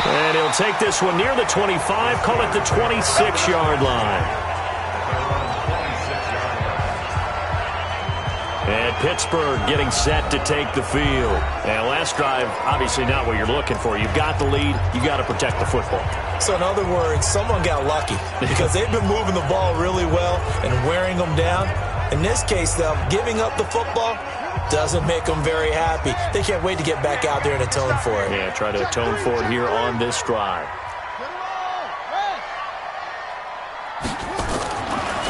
And he'll take this one near the 25, call it the 26-yard line. And Pittsburgh getting set to take the field. And last drive, obviously not what you're looking for. You've got the lead. You've got to protect the football. So in other words, someone got lucky because they've been moving the ball really well and wearing them down. In this case, though, giving up the football doesn't make them very happy. They can't wait to get back out there and atone for it. Yeah, try to atone for it here on this drive.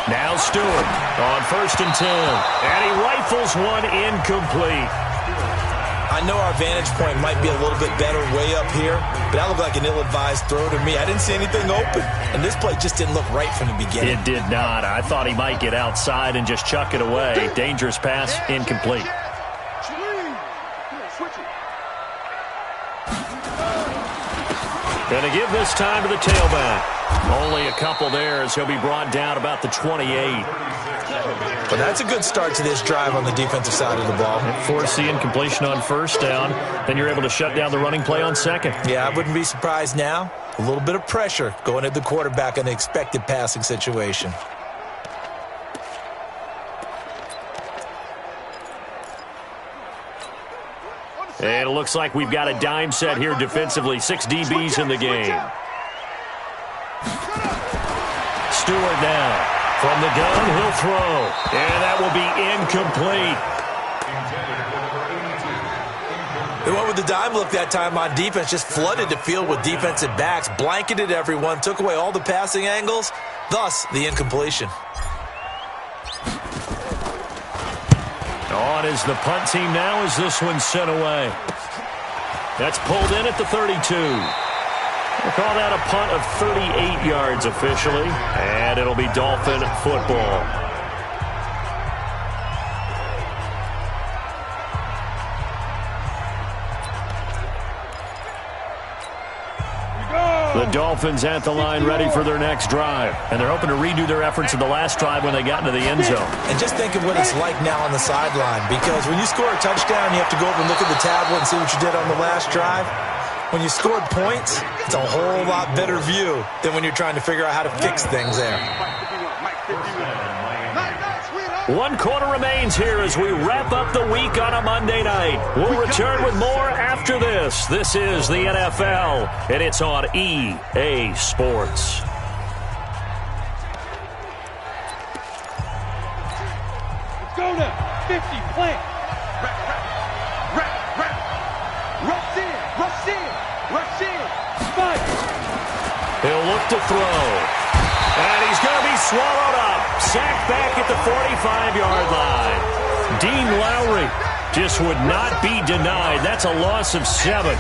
Now Stewart on 1st and 10. And he rifles one incomplete. I know our vantage point might be a little bit better way up here, but that looked like an ill-advised throw to me. I didn't see anything open, and this play just didn't look right from the beginning. It did not. I thought he might get outside and just chuck it away. Dangerous pass, incomplete. Going to give this time to the tailback. Only a couple there as he'll be brought down about the 28. But that's a good start to this drive on the defensive side of the ball. Force the incompletion on 1st down. Then you're able to shut down the running play on 2nd. Yeah, I wouldn't be surprised now. A little bit of pressure going at the quarterback in the expected passing situation. And it looks like we've got a dime set here defensively. 6 DBs in the game. Stewart now. From the gun, he'll throw. And that will be incomplete. They went with the dime look that time on defense. Just flooded the field with defensive backs. Blanketed everyone. Took away all the passing angles. Thus, the incompletion. On is the punt team now as this one's sent away. That's pulled in at the 32. We'll call that a punt of 38 yards officially, and it'll be Dolphin football. The Dolphins at the line ready for their next drive. And they're hoping to redo their efforts in the last drive when they got into the end zone. And just think of what it's like now on the sideline, because when you score a touchdown, you have to go over and look at the tablet and see what you did on the last drive. When you scored points, it's a whole lot better view than when you're trying to figure out how to fix things there. 1 quarter remains here as we wrap up the week on a Monday night. We'll return with more after this. This is the NFL, and it's on EA Sports. Let's go now. 50, plant. Rush in. Fight. He'll look to throw. And he's going to be swallowed up. Sacked back at the 45-yard line. Dean Lowry just would not be denied. That's a loss of 7.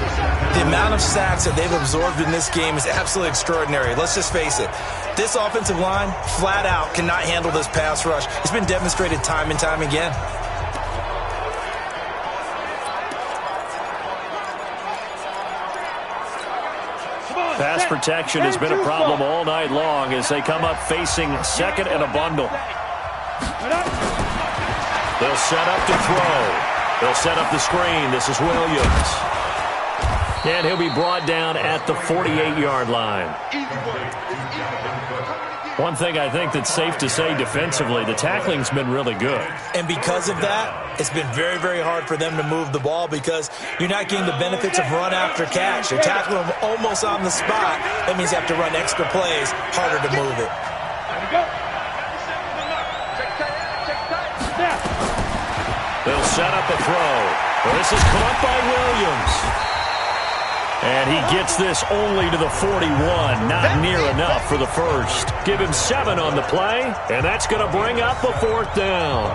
The amount of sacks that they've absorbed in this game is absolutely extraordinary. Let's just face it. This offensive line, flat out, cannot handle this pass rush. It's been demonstrated time and time again. Pass protection has been a problem all night long as they come up facing 2nd and a bundle. They'll set up to throw. They'll set up the screen. This is Williams. And he'll be brought down at the 48-yard line. One thing I think that's safe to say defensively, the tackling's been really good. And because of that, it's been very, very hard for them to move the ball because you're not getting the benefits of run after catch. They're tackling them almost on the spot. That means you have to run extra plays, harder to move it. They'll set up a throw. This is caught by Williams. And he gets this only to the 41. Not near enough for the first. Give him 7 on the play, and that's going to bring up a 4th down.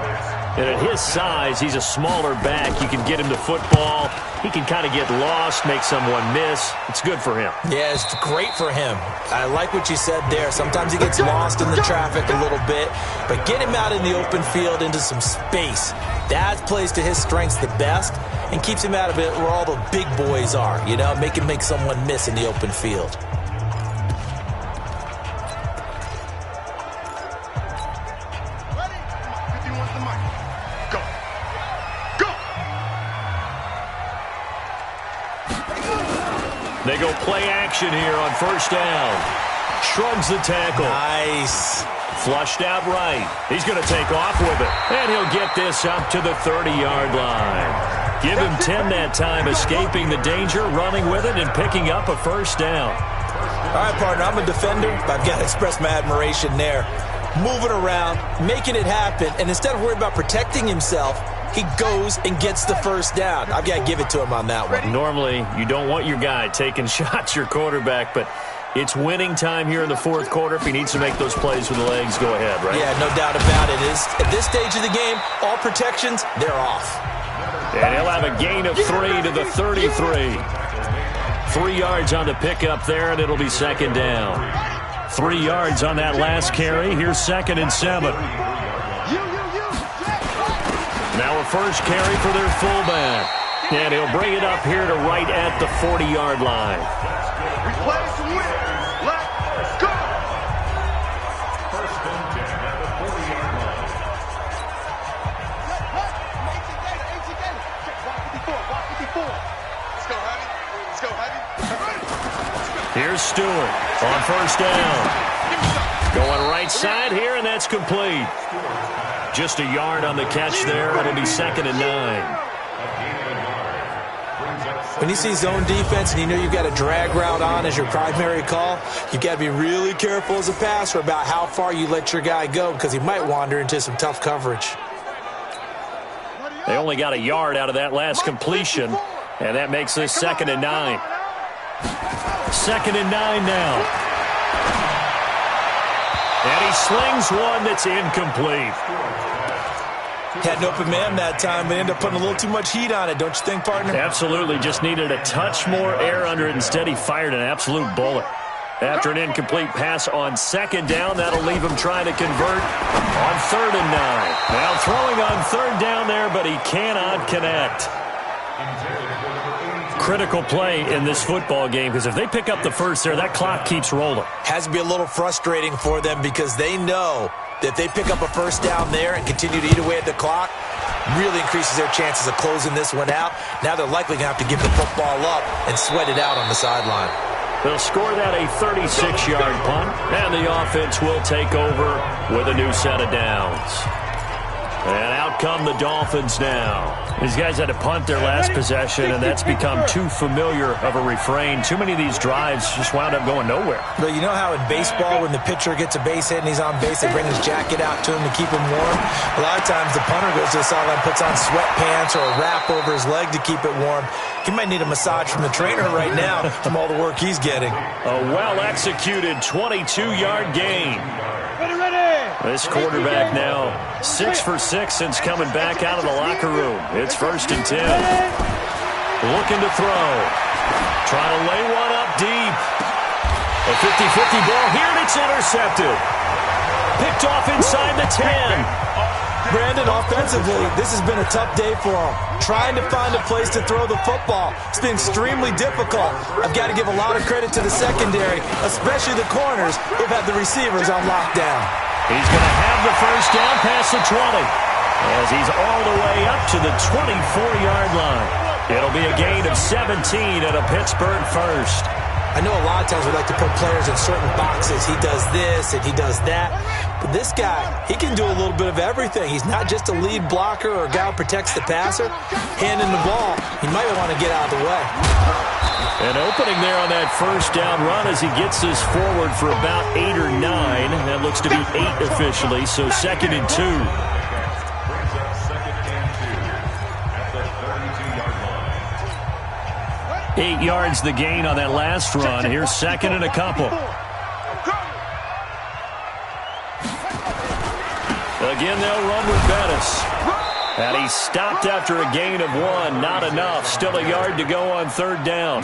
And at his size, he's a smaller back. You can get him to football. He can kind of get lost, make someone miss. It's good for him. Yeah, it's great for him. I like what you said there. Sometimes he gets lost in the traffic a little bit, but get him out in the open field into some space. That plays to his strengths the best and keeps him out of it where all the big boys are, you know, make him make someone miss in the open field. They go play action here on 1st down. Shrugs the tackle. Nice. Flushed out right. He's going to take off with it. And he'll get this up to the 30-yard line. Give him 10 that time, escaping the danger, running with it, and picking up a 1st down. All right, partner, I'm a defender, but I've got to express my admiration there. Moving around, making it happen, and instead of worrying about protecting himself, he goes and gets the 1st down. I've got to give it to him on that one. Normally, you don't want your guy taking shots, your quarterback, but it's winning time here in the 4th quarter. If he needs to make those plays with the legs, go ahead, right? Yeah, no doubt about it. At this stage of the game, all protections, they're off. And he'll have a gain of 3 to the 33. 3 yards on the pickup there, and it'll be 2nd down. 3 yards on that last carry. Here's 2nd and 7. Now a first carry for their fullback. And he'll bring it up here to right at the 40-yard line. We play to win. Let's go. First and 10 at the 40-yard line. Let's go, Heavy. Let's go, Heavy. Here's Stewart on 1st down. Going right side here, and that's complete. Just a yard on the catch there. It'll be 2nd and 9. When you see zone defense and you know you've got a drag route on as your primary call, you've got to be really careful as a passer about how far you let your guy go because he might wander into some tough coverage. They only got a yard out of that last completion, and that makes this 2nd and 9. 2nd and 9 now. And he slings one that's incomplete. Had an open man that time, but ended up putting a little too much heat on it, don't you think, partner? Absolutely. Just needed a touch more air under it. Instead, he fired an absolute bullet. After an incomplete pass on 2nd down, that'll leave him trying to convert on 3rd and 9. Now throwing on 3rd down there, but he cannot connect. Critical play in this football game because if they pick up the first there, that clock keeps rolling. Has to be a little frustrating for them because they know that if they pick up a 1st down there and continue to eat away at the clock, really increases their chances of closing this one out. Now they're likely going to have to give the football up and sweat it out on the sideline. They'll score that a 36-yard punt, and the offense will take over with a new set of downs. And out come the Dolphins now. These guys had to punt their last possession, and that's become too familiar of a refrain. Too many of these drives just wound up going nowhere. But you know how in baseball, when the pitcher gets a base hit and he's on base, they bring his jacket out to him to keep him warm? A lot of times the punter goes to the sideline, puts on sweatpants or a wrap over his leg to keep it warm. He might need a massage from the trainer right now from all the work he's getting. A well-executed 22-yard gain. This quarterback now 6 for 6 since coming back out of the locker room. It's 1st and 10. Looking to throw. Trying to lay one up deep. A 50-50 ball here, and it's intercepted. Picked off inside the 10. Brandon, offensively, this has been a tough day for him. Trying to find a place to throw the football. It's been extremely difficult. I've got to give a lot of credit to the secondary, especially the corners who've had the receivers on lockdown. He's going to have the 1st down past the 20. as he's all the way up to the 24-yard line. It'll be a gain of 17 and a Pittsburgh first. I know a lot of times we like to put players in certain boxes. He does this and he does that. But this guy, he can do a little bit of everything. He's not just a lead blocker or a guy who protects the passer. Handing the ball, he might want to get out of the way. An opening there on that first down run as he gets us forward for about 8 or 9. That looks to be 8 officially, so 2nd and 2. 8 yards the gain on that last run. Here's 2nd and a couple. Again, they'll run with Bettis. And he stopped after a gain of 1. Not enough. Still a yard to go on 3rd down.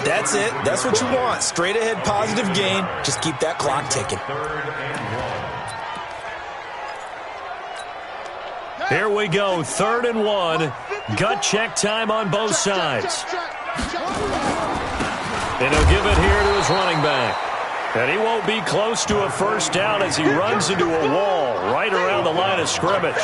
That's it. That's what you want. Straight ahead positive gain. Just keep that clock ticking. Here we go. 3rd and 1. Gut check time on both sides. And he'll give it here to his running back. And he won't be close to a first down as he runs into a wall right around the line of scrimmage.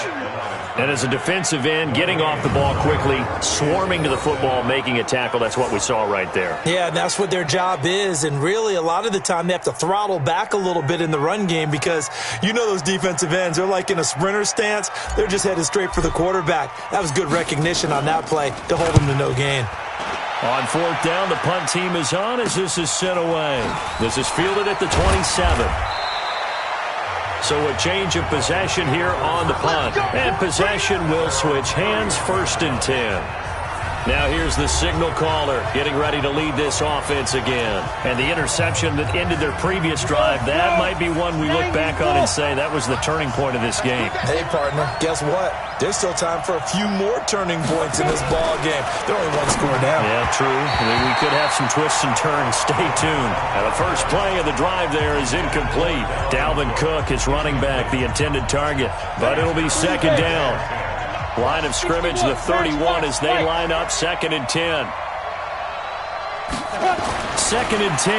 And as a defensive end, getting off the ball quickly, swarming to the football, making a tackle, that's what we saw right there. Yeah, and that's what their job is. And really, a lot of the time, they have to throttle back a little bit in the run game because you know those defensive ends, they're like in a sprinter stance. They're just headed straight for the quarterback. That was good recognition on that play to hold them to no gain. On 4th down, the punt team is on as this is sent away. This is fielded at the 27. So a change of possession here on the punt. And possession will switch hands, 1st and 10. Now here's the signal caller getting ready to lead this offense again. And the interception that ended their previous drive, that might be one we look back on and say that was the turning point of this game. Hey, partner, guess what? There's still time for a few more turning points in this ball game. They're only 1 score down. Yeah, true. I mean, we could have some twists and turns. Stay tuned. And the first play of the drive there is incomplete. Dalvin Cook is running back, the intended target. But it'll be 2nd down. Line of scrimmage, the 31 as they line up, 2nd and 10. 2nd and 10.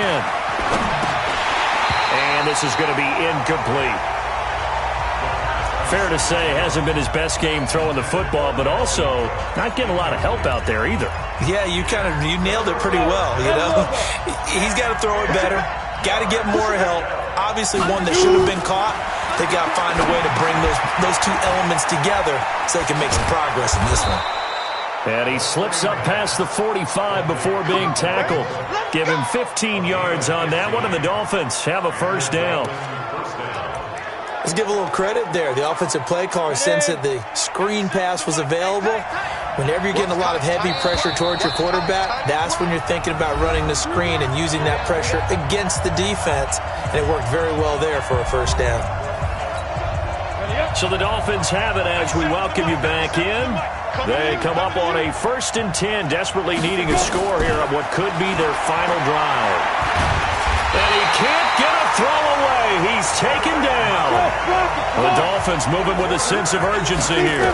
And this is going to be incomplete. Fair to say, hasn't been his best game throwing the football, but also not getting a lot of help out there either. Yeah, you nailed it pretty well, you know. He's got to throw it better. Got to get more help. Obviously one that should have been caught. They got to find a way to bring those two elements together so they can make some progress in this one. And he slips up past the 45 before being tackled. Give him 15 yards on that one, and the Dolphins have a first down. Let's give a little credit there. The offensive play caller sensed that the screen pass was available. Whenever you're getting a lot of heavy pressure towards your quarterback, that's when you're thinking about running the screen and using that pressure against the defense. And it worked very well there for a first down. So the Dolphins have it as we welcome you back in. They come up on a 1st and 10, desperately needing a score here on what could be their final drive. And he can't get a throw away. He's taken down. The Dolphins moving with a sense of urgency here.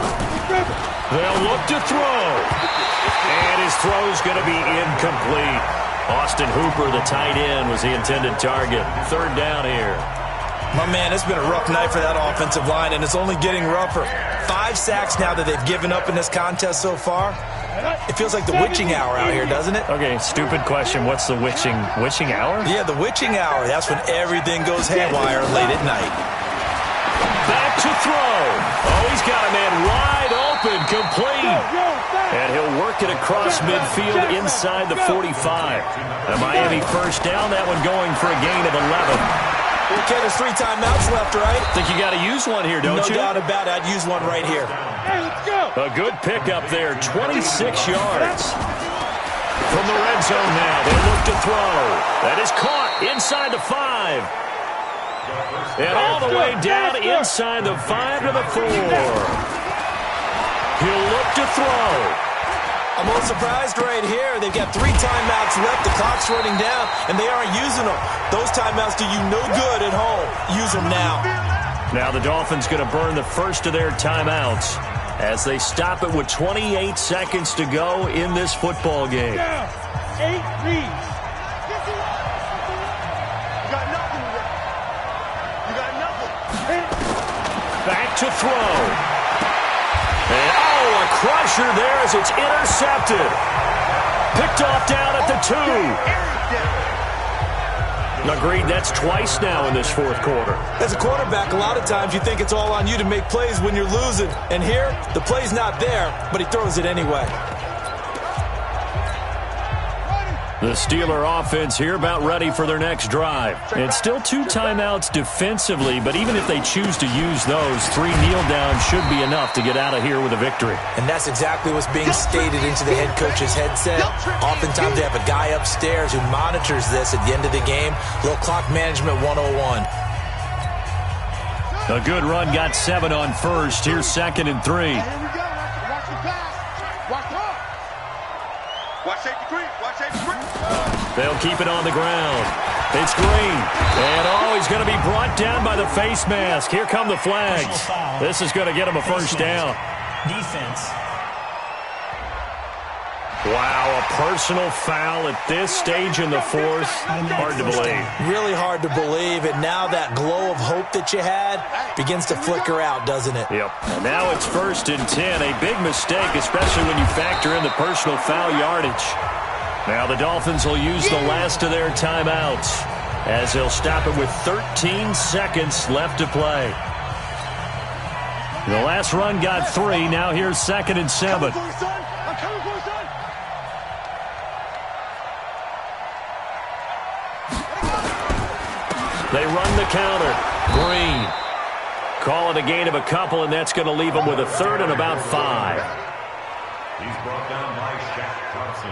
They'll look to throw. And his throw's going to be incomplete. Austin Hooper, the tight end, was the intended target. 3rd down here. My man, it's been a rough night for that offensive line, and it's only getting rougher. 5 sacks now that they've given up in this contest so far. It feels like the witching hour out here, doesn't it? Okay, stupid question. What's the witching hour? Yeah, the witching hour. That's when everything goes haywire late at night. Back to throw. Oh, he's got a man wide open, complete. And he'll work it across midfield inside the 45. The Miami first down, that one going for a gain of 11. Okay, there's 3 timeouts left, right? Think you got to use one here, don't you? No doubt about it. I'd use one right here. Hey, let's go. A good pickup there, 26 yards. From the red zone now, they look to throw. That is caught inside the 5. And all the way down inside the 5 to the 4. He'll look to throw. I'm a little surprised right here. They've got 3 timeouts left. The clock's running down, and they aren't using them. Those timeouts do you no good at home. Use them now. Now the Dolphins going to burn the first of their timeouts as they stop it with 28 seconds to go in this football game. Down. 8 leads. You got nothing. You got nothing. Back to throw. crusher there as it's intercepted. Picked off down at the 2. Agreed, that's twice now in this fourth quarter. As a quarterback, a lot of times you think it's all on you to make plays when you're losing. And here, the play's not there, but he throws it anyway. The Steeler offense here about ready for their next drive. And still 2 timeouts defensively, but even if they choose to use those, 3 kneel downs should be enough to get out of here with a victory. And that's exactly what's being stated into the head coach's headset. Oftentimes they have a guy upstairs who monitors this at the end of the game. Little clock management 101. A good run got 7 on first. Here's 2nd and 3. Here we go. Watch the pass. Watch the Watch safety Green. Watch safety Green. They'll keep it on the ground. It's Green. And he's going to be brought down by the face mask. Here come the flags. This is going to get him a first down. Defense. Wow, a personal foul at this stage in the fourth. Hard to believe. Really hard to believe. And now that glow of hope that you had begins to flicker out, doesn't it? Yep. And now it's 1st and 10. A big mistake, especially when you factor in the personal foul yardage. Now the Dolphins will use the last of their timeouts as they'll stop it with 13 seconds left to play. The last run got 3. Now here's 2nd and 7. They run the counter. Green. Call it a gain of a couple, and that's going to leave them with a 3rd and about 5. He's brought down by Shaq Thompson.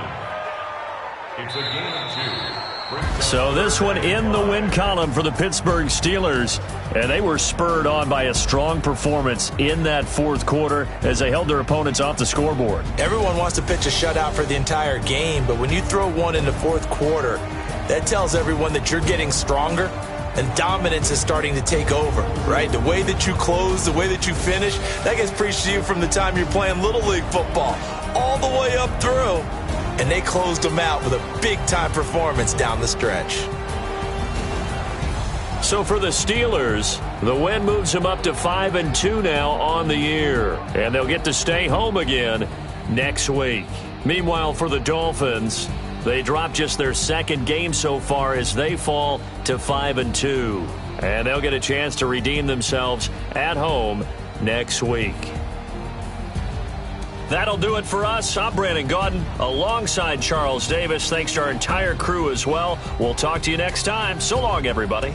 It's a gain of 2. So this one in the win column for the Pittsburgh Steelers. And they were spurred on by a strong performance in that fourth quarter as they held their opponents off the scoreboard. Everyone wants to pitch a shutout for the entire game, but when you throw one in the fourth quarter, that tells everyone that you're getting stronger and dominance is starting to take over, right? The way that you close, the way that you finish, that gets preached to you from the time you're playing Little League football all the way up through. And they closed them out with a big-time performance down the stretch. So for the Steelers, the win moves them up to 5-2 now on the year. And they'll get to stay home again next week. Meanwhile, for the Dolphins, they drop just their 2nd game so far as they fall to 5-2. And they'll get a chance to redeem themselves at home next week. That'll do it for us. I'm Brandon Gaudin alongside Charles Davis. Thanks to our entire crew as well. We'll talk to you next time. So long, everybody.